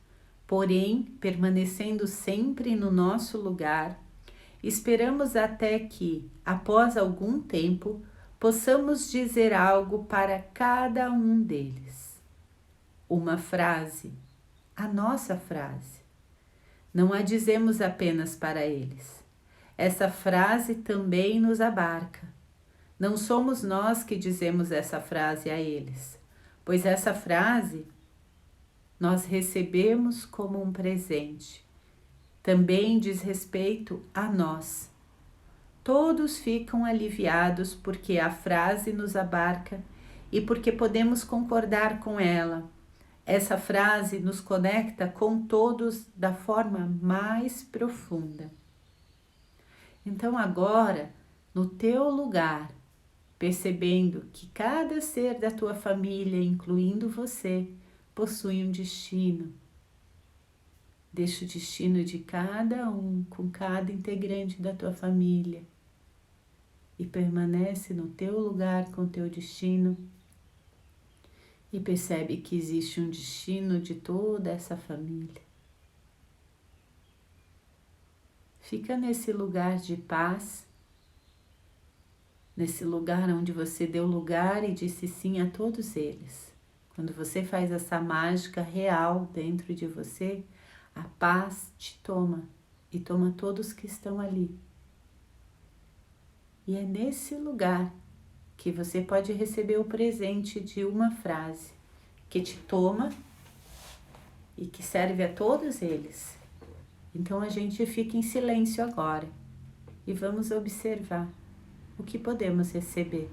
porém permanecendo sempre no nosso lugar, esperamos até que, após algum tempo, possamos dizer algo para cada um deles. Uma frase, a nossa frase. Não a dizemos apenas para eles. Essa frase também nos abarca. Não somos nós que dizemos essa frase a eles, pois essa frase nós recebemos como um presente. Também diz respeito a nós. Todos ficam aliviados porque a frase nos abarca e porque podemos concordar com ela. Essa frase nos conecta com todos da forma mais profunda. Então agora, no teu lugar, percebendo que cada ser da tua família, incluindo você, possui um destino. Deixa o destino de cada um com cada integrante da tua família e permanece no teu lugar com o teu destino e percebe que existe um destino de toda essa família. Fica nesse lugar de paz, nesse lugar onde você deu lugar e disse sim a todos eles. Quando você faz essa mágica real dentro de você, a paz te toma e toma todos que estão ali. E é nesse lugar que você pode receber o presente de uma frase que te toma e que serve a todos eles. Então a gente fica em silêncio agora e vamos observar o que podemos receber.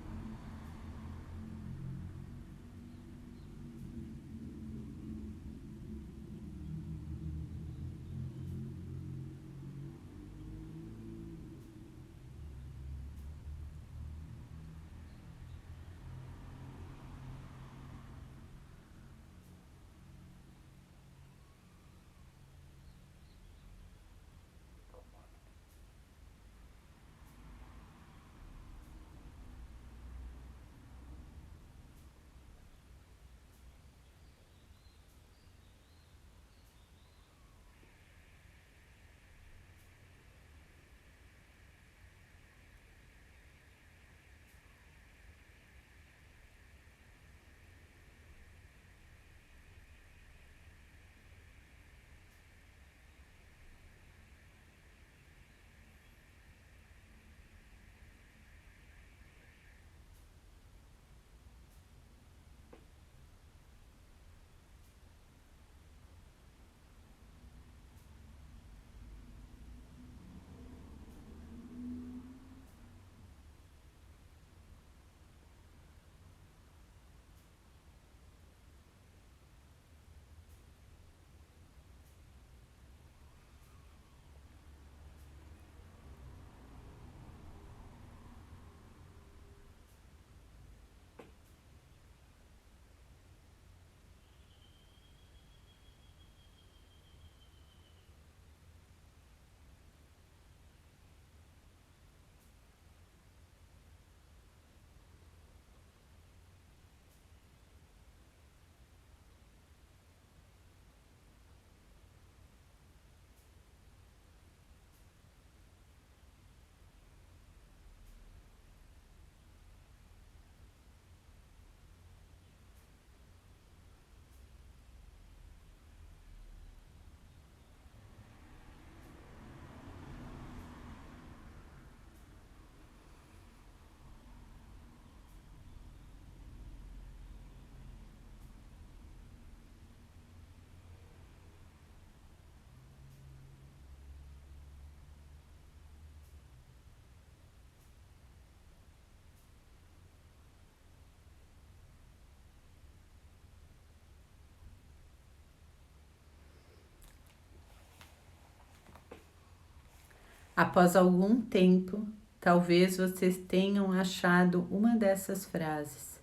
Após algum tempo, talvez vocês tenham achado uma dessas frases.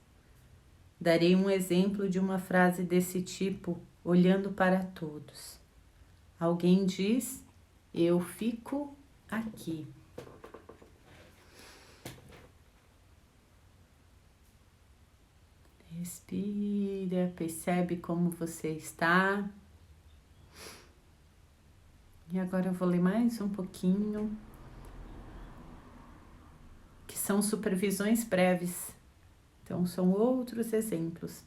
Darei um exemplo de uma frase desse tipo, olhando para todos. Alguém diz: eu fico aqui. Respira, percebe como você está. E agora eu vou ler mais um pouquinho, que são supervisões breves. Então, são outros exemplos.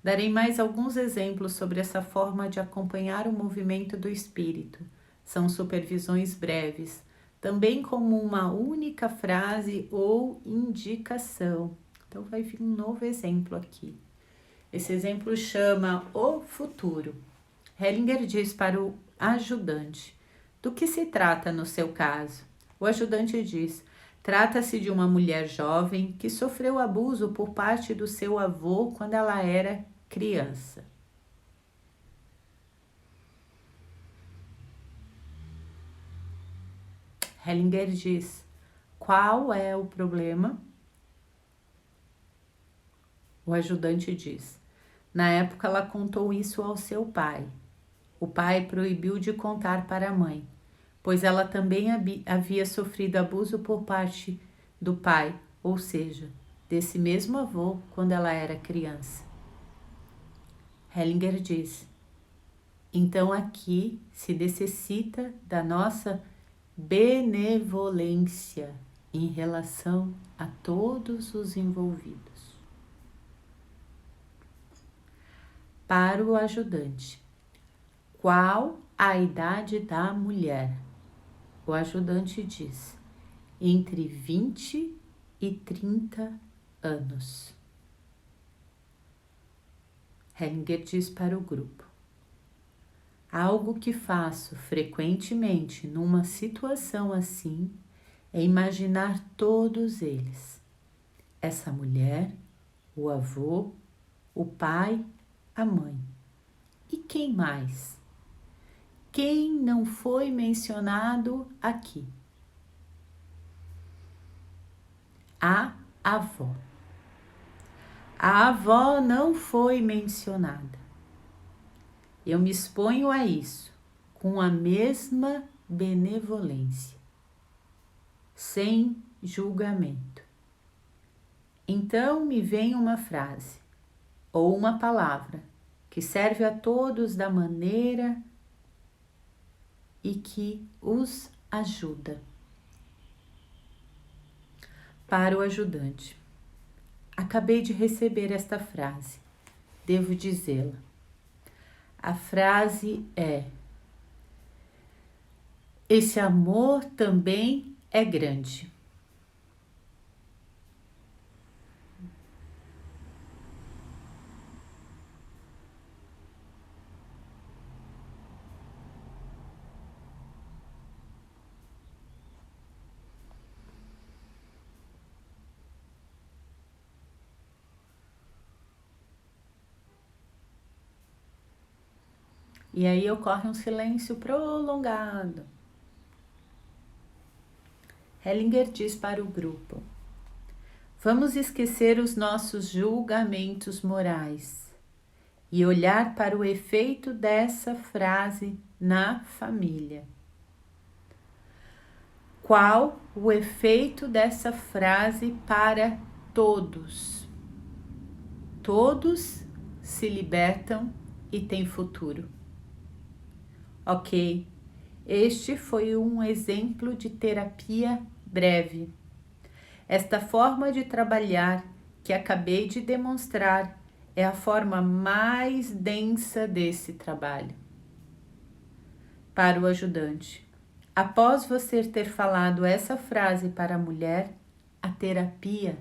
Darei mais alguns exemplos sobre essa forma de acompanhar o movimento do espírito. São supervisões breves, também como uma única frase ou indicação. Então, vai vir um novo exemplo aqui. Esse exemplo chama o futuro. Hellinger diz para o ajudante: do que se trata no seu caso? O ajudante diz: trata-se de uma mulher jovem que sofreu abuso por parte do seu avô quando ela era criança. Hellinger diz: qual é o problema? O ajudante diz: na época ela contou isso ao seu pai. O pai proibiu de contar para a mãe, pois ela também havia sofrido abuso por parte do pai, ou seja, desse mesmo avô quando ela era criança. Hellinger diz: então aqui se necessita da nossa benevolência em relação a todos os envolvidos. Para o ajudante: qual a idade da mulher? O ajudante diz: entre 20 e 30 anos. Hellinger diz para o grupo: algo que faço frequentemente numa situação assim é imaginar todos eles. Essa mulher, o avô, o pai, a mãe. E quem mais? Quem não foi mencionado aqui? A avó. A avó não foi mencionada. Eu me exponho a isso com a mesma benevolência, sem julgamento. Então me vem uma frase ou uma palavra que serve a todos da maneira e que os ajuda. Para o ajudante: acabei de receber esta frase, devo dizê-la. A frase é: esse amor também é grande. E aí ocorre um silêncio prolongado. Hellinger diz para o grupo: vamos esquecer os nossos julgamentos morais e olhar para o efeito dessa frase na família. Qual o efeito dessa frase para todos? Todos se libertam e têm futuro. Ok, este foi um exemplo de terapia breve. Esta forma de trabalhar que acabei de demonstrar é a forma mais densa desse trabalho. Para o ajudante: após você ter falado essa frase para a mulher, a terapia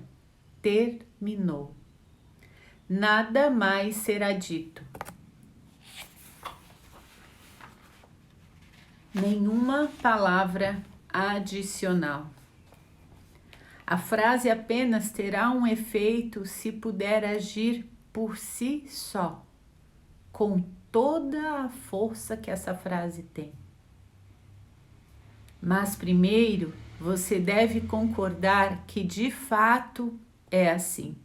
terminou. Nada mais será dito. Nenhuma palavra adicional. A frase apenas terá um efeito se puder agir por si só, com toda a força que essa frase tem. Mas primeiro você deve concordar que de fato é assim.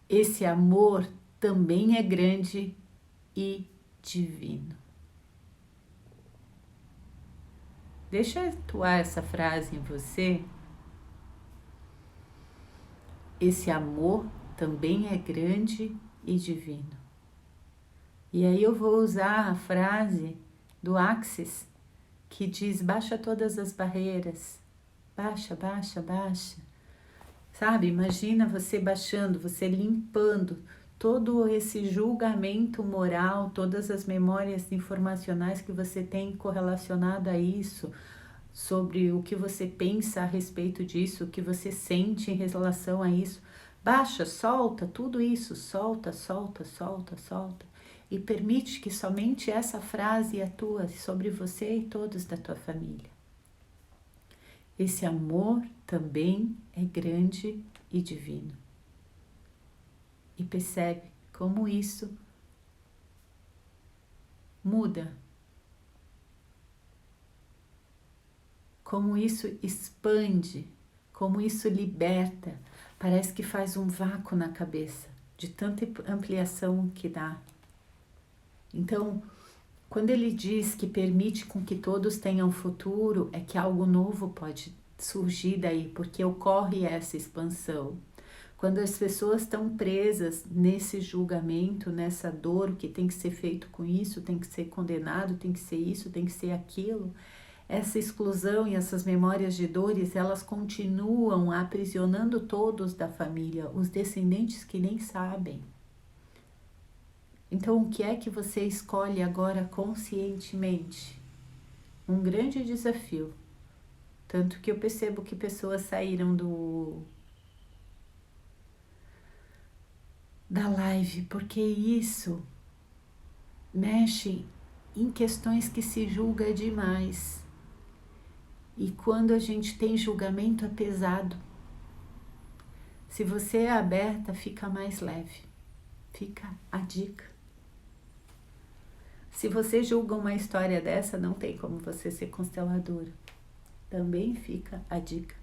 Esse amor também é grande e divino. Deixa eu atuar essa frase em você. Esse amor também é grande e divino. E aí eu vou usar a frase do Axis, que diz: baixa todas as barreiras. Baixa, baixa, baixa. Sabe, imagina você baixando, você limpando todo esse julgamento moral, todas as memórias informacionais que você tem correlacionado a isso, sobre o que você pensa a respeito disso, o que você sente em relação a isso. Baixa, solta tudo isso, solta, solta, solta, solta. E permite que somente essa frase atue sobre você e todos da tua família. Esse amor também é grande e divino. E percebe como isso muda, como isso expande, como isso liberta. Parece que faz um vácuo na cabeça de tanta ampliação que dá. Então, quando ele diz que permite com que todos tenham futuro, é que algo novo pode surgir daí, porque ocorre essa expansão. Quando as pessoas estão presas nesse julgamento, nessa dor, o que tem que ser feito com isso, tem que ser condenado, tem que ser isso, tem que ser aquilo, essa exclusão e essas memórias de dores, elas continuam aprisionando todos da família, os descendentes que nem sabem. Então, o que é que você escolhe agora conscientemente? Um grande desafio. Tanto que eu percebo que pessoas saíram da live, porque isso mexe em questões que se julga demais. E quando a gente tem julgamento é pesado. Se você é aberta, fica mais leve. Fica a dica. Se você julga uma história dessa, não tem como você ser consteladora. Também fica a dica.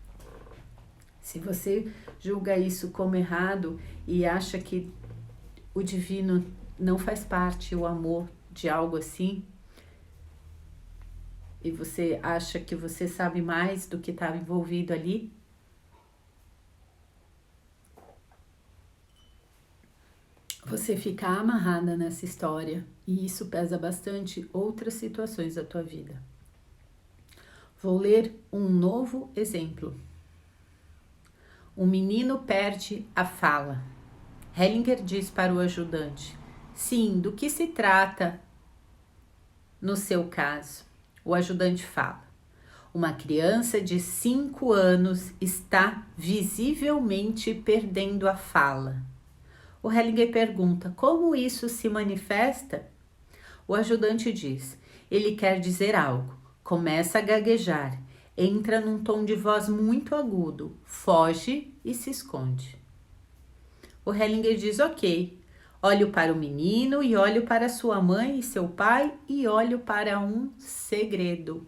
Se você julga isso como errado e acha que o divino não faz parte, o amor, de algo assim, e você acha que você sabe mais do que estava envolvido ali, você fica amarrada nessa história e isso pesa bastante outras situações da tua vida. Vou ler um novo exemplo. Um menino perde a fala. Hellinger diz para o ajudante: sim, do que se trata no seu caso? O ajudante fala: uma criança de 5 anos está visivelmente perdendo a fala. O Hellinger pergunta: como isso se manifesta? O ajudante diz: ele quer dizer algo, começa a gaguejar, entra num tom de voz muito agudo, foge e se esconde. O Hellinger diz: ok, olho para o menino e olho para sua mãe e seu pai e olho para um segredo.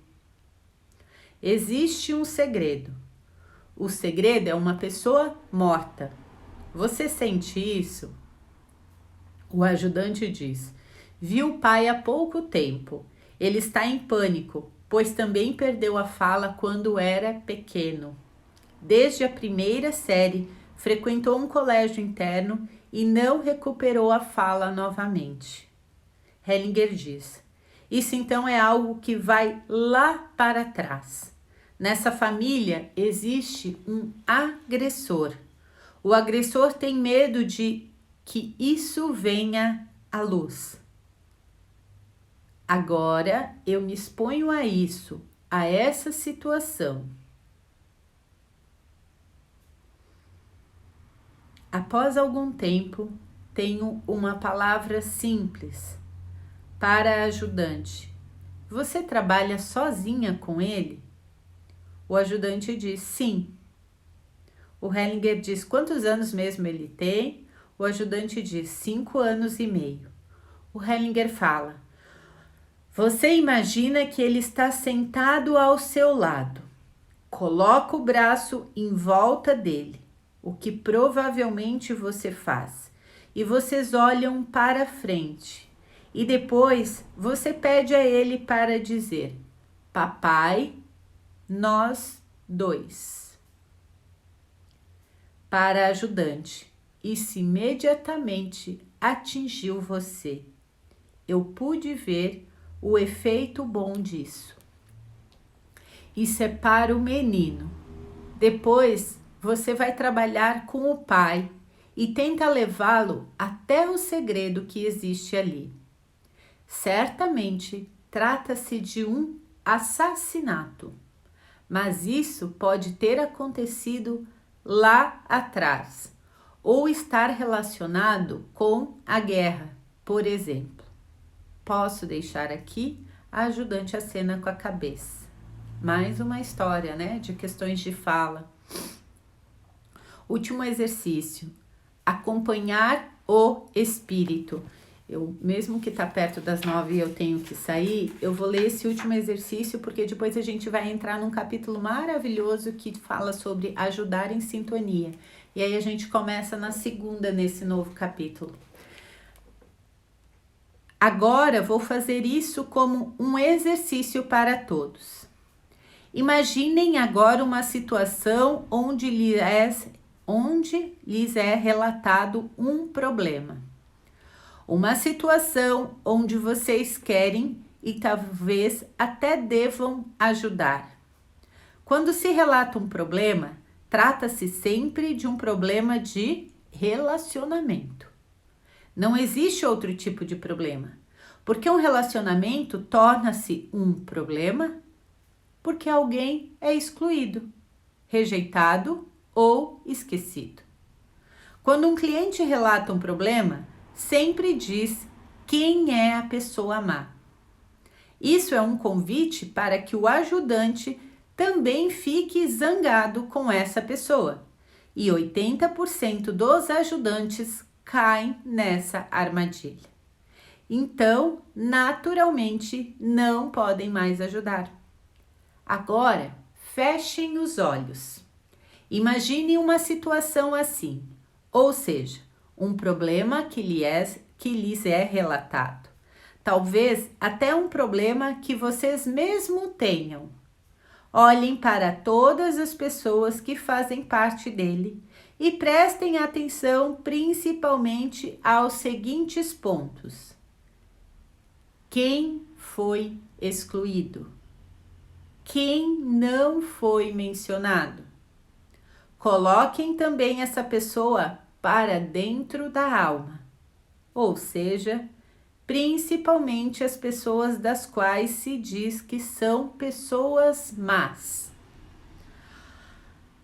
Existe um segredo. O segredo é uma pessoa morta. Você sente isso? O ajudante diz: vi o pai há pouco tempo. Ele está em pânico, pois também perdeu a fala quando era pequeno. Desde a primeira série, frequentou um colégio interno e não recuperou a fala novamente. Hellinger diz: isso então é algo que vai lá para trás. Nessa família existe um agressor. O agressor tem medo de que isso venha à luz. Agora eu me exponho a isso, a essa situação. Após algum tempo, tenho uma palavra simples para a ajudante. Você trabalha sozinha com ele? O ajudante diz: sim. O Hellinger diz: quantos anos mesmo ele tem? O ajudante diz: 5 anos e meio. O Hellinger fala: Você imagina que ele está sentado ao seu lado. Coloca o braço em volta dele, o que provavelmente você faz, e vocês olham para frente. E depois você pede a ele para dizer: Papai, nós dois. Para a ajudante: isso imediatamente atingiu você. Eu pude ver o efeito bom disso. Isso é para o menino. Depois você vai trabalhar com o pai e tenta levá-lo até o segredo que existe ali. Certamente trata-se de um assassinato, mas isso pode ter acontecido lá atrás ou estar relacionado com a guerra, por exemplo. Posso deixar aqui a ajudante acena com a cabeça. Mais uma história, né, de questões de fala. Último exercício: acompanhar o espírito. Eu, mesmo que tá perto das 9 e eu tenho que sair, eu vou ler esse último exercício porque depois a gente vai entrar num capítulo maravilhoso que fala sobre ajudar em sintonia. E aí a gente começa na segunda nesse novo capítulo. Agora vou fazer isso como um exercício para todos. Imaginem agora uma situação onde lhes é relatado um problema. Uma situação onde vocês querem e talvez até devam ajudar. Quando se relata um problema, trata-se sempre de um problema de relacionamento. Não existe outro tipo de problema, porque um relacionamento torna-se um problema porque alguém é excluído, rejeitado ou esquecido. Quando um cliente relata um problema, sempre diz quem é a pessoa má. Isso é um convite para que o ajudante também fique zangado com essa pessoa. E 80% dos ajudantes caem nessa armadilha. Então, naturalmente, não podem mais ajudar. Agora, fechem os olhos. Imagine uma situação assim, ou seja, um problema que lhes é relatado. Talvez até um problema que vocês mesmo tenham. Olhem para todas as pessoas que fazem parte dele e prestem atenção principalmente aos seguintes pontos. Quem foi excluído? Quem não foi mencionado? Coloquem também essa pessoa para dentro da alma, ou seja, principalmente as pessoas das quais se diz que são pessoas más.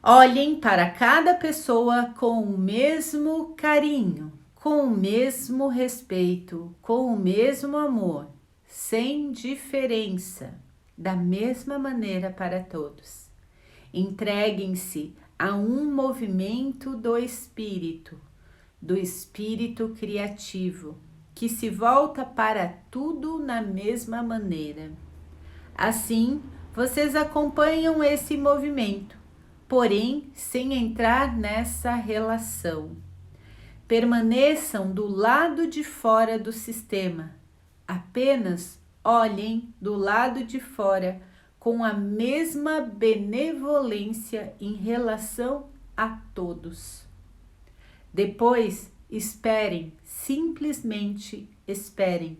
Olhem para cada pessoa com o mesmo carinho, com o mesmo respeito, com o mesmo amor, sem diferença, da mesma maneira para todos. Entreguem-se a um movimento do espírito criativo, que se volta para tudo na mesma maneira. Assim, vocês acompanham esse movimento, porém sem entrar nessa relação. Permaneçam do lado de fora do sistema. Apenas olhem do lado de fora com a mesma benevolência em relação a todos. Depois, esperem, simplesmente esperem.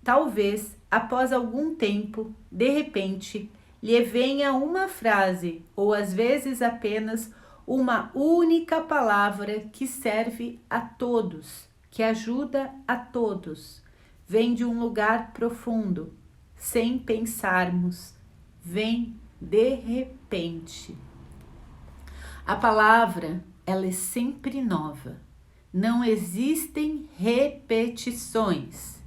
Talvez, após algum tempo, de repente, lhe venha uma frase, ou às vezes apenas uma única palavra que serve a todos, que ajuda a todos. Vem de um lugar profundo, sem pensarmos, vem de repente. A palavra, ela é sempre nova. Não existem repetições.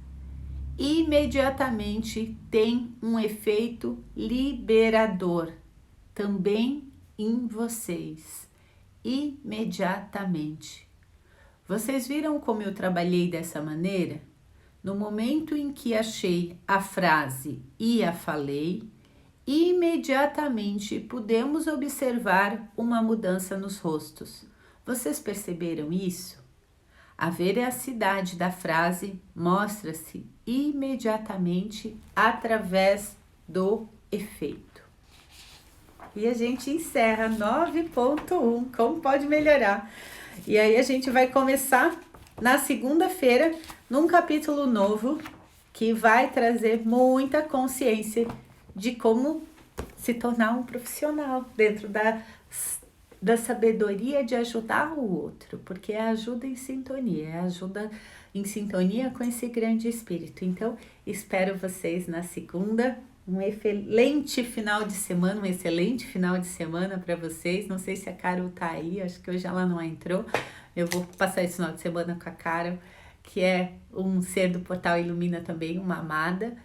Imediatamente tem um efeito liberador também em vocês. Imediatamente. Vocês viram como eu trabalhei dessa maneira? No momento em que achei a frase e a falei, imediatamente pudemos observar uma mudança nos rostos. Vocês perceberam isso? A veracidade da frase mostra-se imediatamente através do efeito. E a gente encerra 9.1, como pode melhorar. E aí a gente vai começar na segunda-feira, num capítulo novo, que vai trazer muita consciência de como se tornar um profissional dentro da sabedoria de ajudar o outro, porque é ajuda em sintonia, é ajuda em sintonia com esse grande espírito. Então, espero vocês na segunda. Um excelente final de semana para vocês. Não sei se a Carol tá aí, acho que hoje ela não entrou. Eu vou passar esse final de semana com a Carol, que é um ser do Portal Ilumina também, uma amada.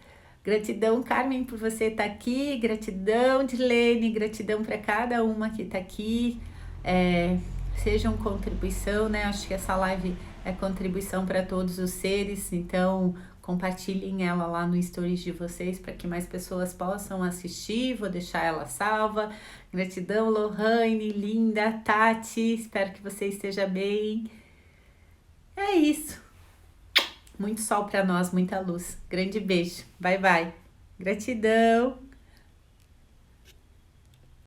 Gratidão, Carmen, por você estar aqui. Gratidão, Dilene. Gratidão para cada uma que está aqui. Sejam contribuição, né? Acho que essa live é contribuição para todos os seres. Então, compartilhem ela lá no stories de vocês para que mais pessoas possam assistir. Vou deixar ela salva. Gratidão, Lohane, linda, Tati. Espero que você esteja bem. É isso. Muito sol para nós, muita luz. Grande beijo. Bye, bye. Gratidão.